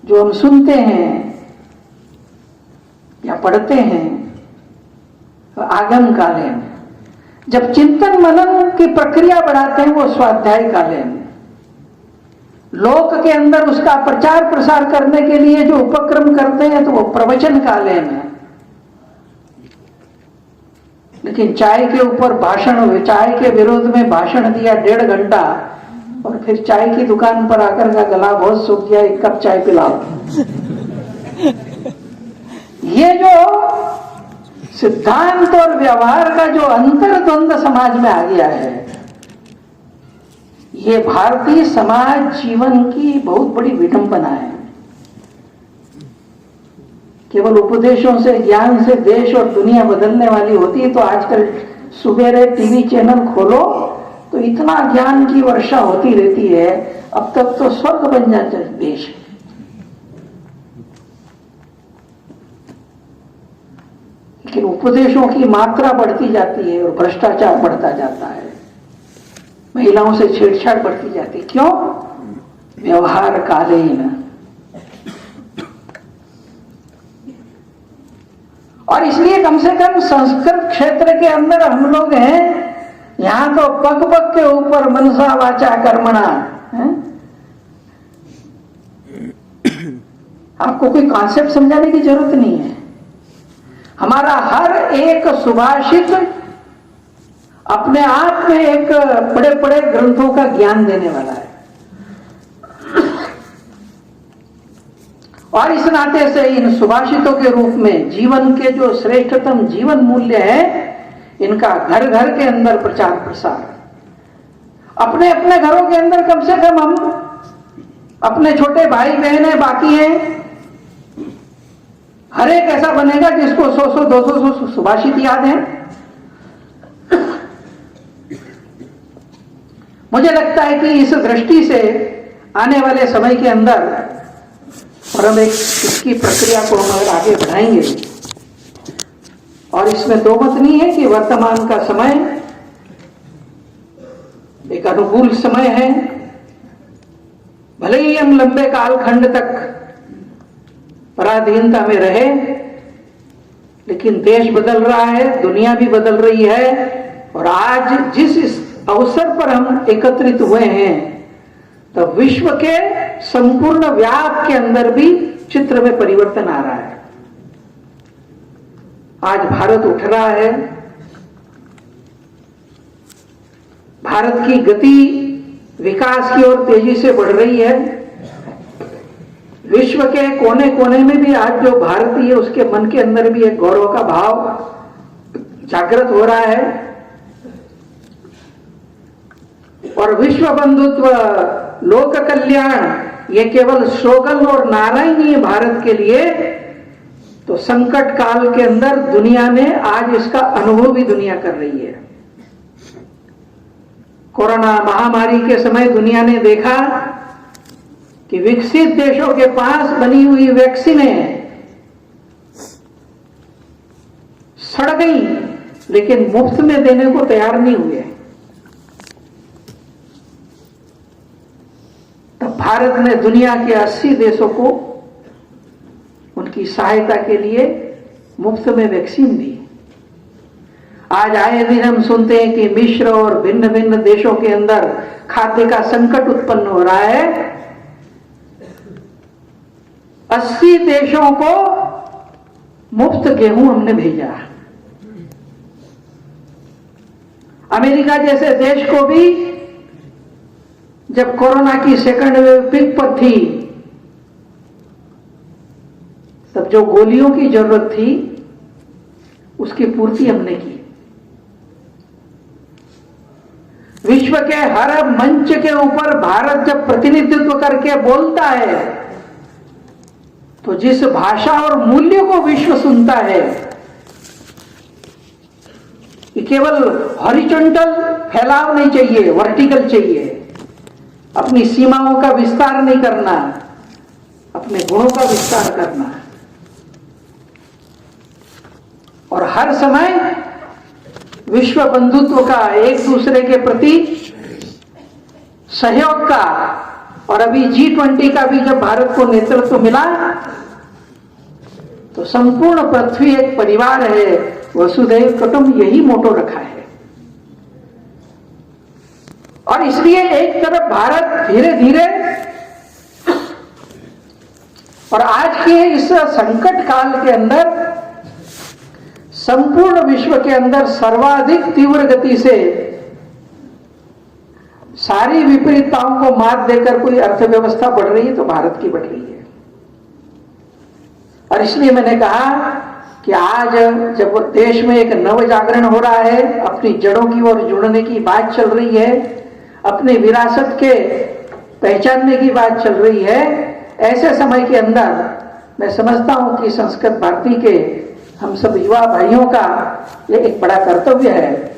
जो हम सुनते हैं या पढ़ते हैं आगम कालेन, जब चिंतन मनन की प्रक्रिया बढ़ाते हैं वो स्वाध्याय कालेन, लोक के अंदर उसका प्रचार प्रसार करने के लिए जो उपक्रम करते हैं तो वो प्रवचन कालेन है। लेकिन चाय के ऊपर भाषण, चाय के विरोध में भाषण दिया 1.5 घंटा, और फिर चाय की दुकान पर आकर का गला बहुत सूख गया, 1 कप चाय पिलाओ। ये जो सिद्धांत और व्यवहार का जो अंतर्द्वंद समाज में आ गया है, ये भारतीय समाज जीवन की बहुत बड़ी विडंबना है। केवल उपदेशों से, ज्ञान से देश और दुनिया बदलने वाली होती है तो आजकल सुबेरे टीवी चैनल खोलो तो इतना ज्ञान की वर्षा होती रहती है, अब तक तो स्वर्ग बन जाता है देश। लेकिन उपदेशों की मात्रा बढ़ती जाती है और भ्रष्टाचार बढ़ता जाता है, महिलाओं से छेड़छाड़ बढ़ती जाती है। क्यों? व्यवहार कालीन। और इसलिए कम से कम संस्कृत क्षेत्र के अंदर हम लोग हैं, यहां तो पग पग के ऊपर मनसा वाचा कर्मणा है? आपको कोई कॉन्सेप्ट समझाने की जरूरत नहीं है। हमारा हर एक सुभाषित अपने आप में एक बड़े बड़े ग्रंथों का ज्ञान देने वाला है। और इस नाते से इन सुभाषितों के रूप में जीवन के जो श्रेष्ठतम जीवन मूल्य है, इनका घर घर के अंदर प्रचार प्रसार, अपने अपने घरों के अंदर कम से कम हम अपने छोटे भाई बहनें बाकी हैं, हर एक ऐसा बनेगा जिसको 100 200 सुभाषित याद है। मुझे लगता है कि इस दृष्टि से आने वाले समय के अंदर, और हम इसकी प्रक्रिया को हम अगर आगे बढ़ाएंगे, और इसमें दो मत नहीं है कि वर्तमान का समय एक अनुकूल समय है। भले ही हम लंबे कालखंड तक पराधीनता में रहे, लेकिन देश बदल रहा है, दुनिया भी बदल रही है, और आज जिस अवसर पर हम एकत्रित हुए हैं, तो विश्व के संपूर्ण व्याप के अंदर भी चित्र में परिवर्तन आ रहा है। आज भारत उठ रहा है, भारत की गति विकास की ओर तेजी से बढ़ रही है। विश्व के कोने कोने में भी आज जो भारतीय है उसके मन के अंदर भी एक गौरव का भाव जागृत हो रहा है। और विश्व बंधुत्व, लोक कल्याण ये केवल स्लोगन और नारा ही नहीं है भारत के लिए, तो संकट काल के अंदर दुनिया ने आज इसका अनुभव भी दुनिया कर रही है। कोरोना महामारी के समय दुनिया ने देखा कि विकसित देशों के पास बनी हुई वैक्सीनें सड़ गई, लेकिन मुफ्त में देने को तैयार नहीं हुए। तब भारत ने दुनिया के 80 देशों को उनकी सहायता के लिए मुफ्त में वैक्सीन दी। आज आए दिन हम सुनते हैं कि मिस्र और भिन्न भिन्न देशों के अंदर खाद्य का संकट उत्पन्न हो रहा है। 80 देशों को मुफ्त गेहूं हमने भेजा। अमेरिका जैसे देश को भी जब कोरोना की सेकंड वेव पीक पर थी, तब जो गोलियों की जरूरत थी उसकी पूर्ति हमने की। विश्व के हर मंच के ऊपर भारत जब प्रतिनिधित्व करके बोलता है, तो जिस भाषा और मूल्य को विश्व सुनता है, ये केवल हॉरिजॉन्टल फैलाव नहीं चाहिए, वर्टिकल चाहिए। अपनी सीमाओं का विस्तार नहीं करना, अपने गुणों का विस्तार करना। और हर समय विश्व बंधुत्व का, एक दूसरे के प्रति सहयोग का, और अभी G20 का भी जब भारत को नेतृत्व मिला, तो संपूर्ण पृथ्वी एक परिवार है, वसुधैव कुटुंब, यही मोटो रखा है। और इसलिए एक तरफ भारत धीरे धीरे, और आज के इस संकट काल के अंदर संपूर्ण विश्व के अंदर सर्वाधिक तीव्र गति से सारी विपरीतताओं को मात देकर कोई अर्थव्यवस्था बढ़ रही है, तो भारत की बढ़ रही है। और इसलिए मैंने कहा कि आज जब देश में एक नव जागरण हो रहा है, अपनी जड़ों की ओर जुड़ने की बात चल रही है, अपनी विरासत के पहचानने की बात चल रही है, ऐसे समय के अंदर मैं समझता हूं कि संस्कृत भारती के हम सब युवा भाइयों का ये एक बड़ा कर्तव्य है।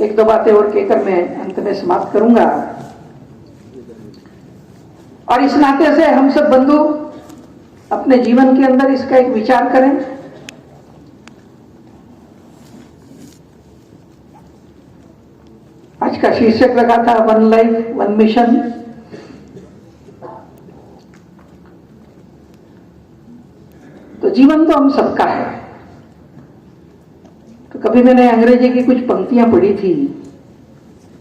एक दो बातें और कहकर मैं अंत में समाप्त करूंगा। और इस नाते से हम सब बंधु अपने जीवन के अंदर इसका एक विचार करें। आज का शीर्षक रखा था वन लाइफ वन मिशन। तो जीवन तो हम सबका है। तो कभी मैंने अंग्रेजी की कुछ पंक्तियां पढ़ी थी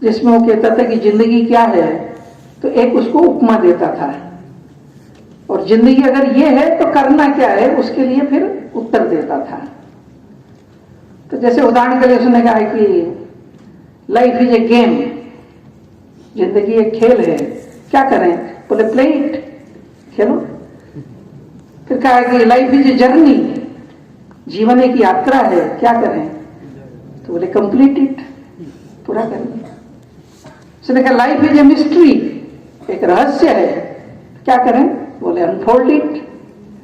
जिसमें वो कहता था कि जिंदगी क्या है, तो एक उसको उपमा देता था, और जिंदगी अगर ये है तो करना क्या है, उसके लिए फिर उत्तर देता था। तो जैसे उदाहरण के लिए उसने कहा है कि लाइफ इज ए गेम, जिंदगी एक खेल है, क्या करें, बोले प्ले इट, खेलो। फिर कहा कि लाइफ इज ए जर्नी, जीवन एक यात्रा है, क्या करें, तो बोले कंप्लीट इट, पूरा करें। उसने कहा लाइफ इज ए मिस्ट्री, एक रहस्य है, क्या करें, बोले अनफोल्ड इट,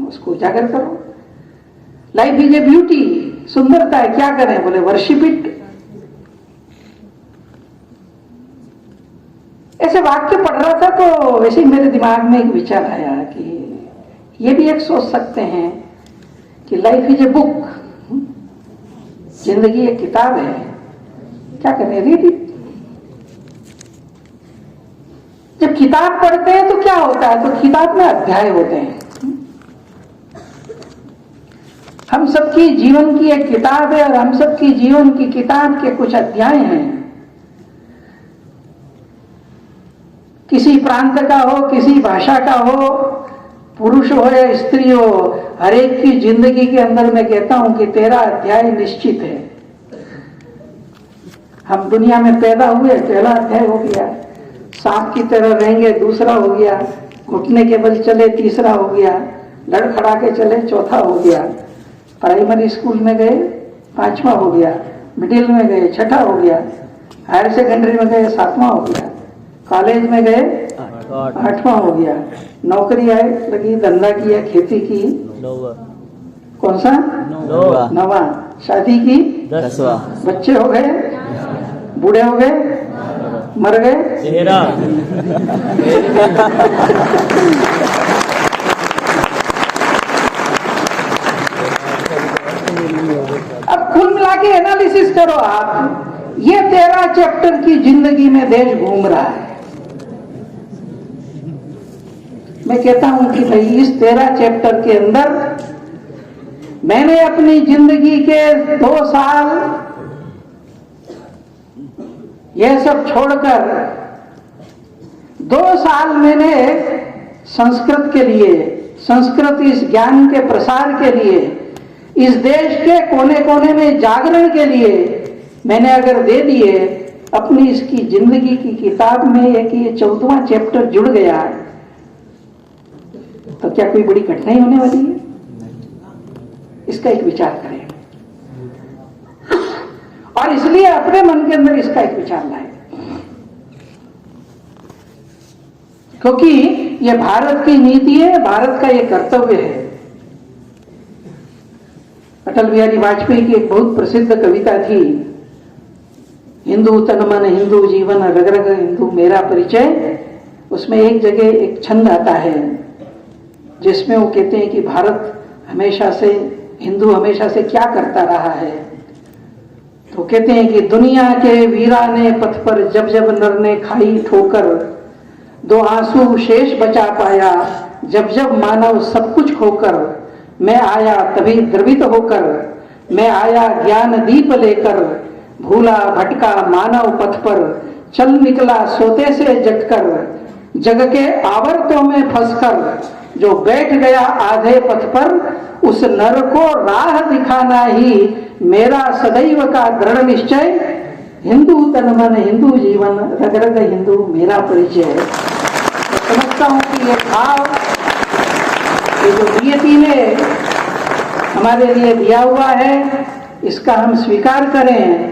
उसको उजागर करो। लाइफ इज ए ब्यूटी, सुंदरता है, क्या करें, बोले वर्शिप इट। ऐसे वाक्य पढ़ रहा था तो वैसे ही मेरे दिमाग में एक विचार आया कि ये भी एक सोच सकते हैं कि लाइफ इज ए बुक, जिंदगी एक किताब है, क्या करें, रीड इट। जब किताब पढ़ते हैं तो क्या होता है, तो किताब में अध्याय होते हैं। हम सबकी जीवन की एक किताब है, और हम सबकी जीवन की किताब के कुछ अध्याय हैं। किसी प्रांत का हो, किसी भाषा का हो, पुरुष हो या स्त्री हो, हर एक की जिंदगी के अंदर मैं कहता हूं कि 13 अध्याय निश्चित है। हम दुनिया में पैदा हुए, पहला अध्याय हो गया। सांप की तरह रहेंगे, दूसरा हो गया। घुटने के बल चले, तीसरा हो गया। लड़खड़ा के चले, चौथा हो गया। प्राइमरी स्कूल में गए, 5वां हो गया। मिडिल में गए, 6ठा हो गया। हायर सेकेंडरी में गए, 7वां हो गया। कॉलेज में गए, 8वां हो गया। नौकरी आए लगी, धंधा किया, खेती की, कौन सा? 9वां। शादी की, 10वां। बच्चे हो गए, बूढ़े हो गए, मर गए, 13। अब कुल मिला के एनालिसिस करो आप, ये 13 चैप्टर की जिंदगी में देश घूम रहा है। मैं कहता हूं कि भाई इस 13 चैप्टर के अंदर मैंने अपनी जिंदगी के 2 साल यह सब छोड़कर 2 साल मैंने संस्कृत के लिए, संस्कृत इस ज्ञान के प्रसार के लिए, इस देश के कोने कोने में जागरण के लिए मैंने अगर दे दिए अपनी इसकी जिंदगी की किताब में एक ये 14वां चैप्टर जुड़ गया, तो क्या कोई बड़ी घटना होने वाली है? इसका एक विचार करें और इसलिए अपने मन के अंदर इसका एक विचार लाए, क्योंकि यह भारत की नीति है, भारत का यह कर्तव्य है। अटल बिहारी वाजपेयी की एक बहुत प्रसिद्ध कविता थी, हिंदू तन मन हिंदू जीवन रग रग हिंदू मेरा परिचय। उसमें एक जगह एक छंद आता है जिसमें वो कहते हैं कि भारत हमेशा से, हिंदू हमेशा से क्या करता रहा है। तो कहते हैं कि दुनिया के वीराने पथ पर जब जब नर ने खाई ठोकर, 2 आंसू शेष बचा पाया जब जब मानव सब कुछ खोकर। मैं आया तभी द्रवित होकर, मैं आया ज्ञान दीप लेकर, भूला भटका मानव पथ पर, चल निकला सोते से जटकर, जग के आवर्तों में फंसकर, जो बैठ गया आधे पथ पर, उस नर को राह दिखाना ही मेरा सदैव का दृढ़ निश्चय। हिंदू तन मन हिंदू जीवन रग रग हिंदू मेरा परिचय। तो समझता हूं कि ये भाव, ये जो नियति ने हमारे लिए दिया हुआ है, इसका हम स्वीकार करें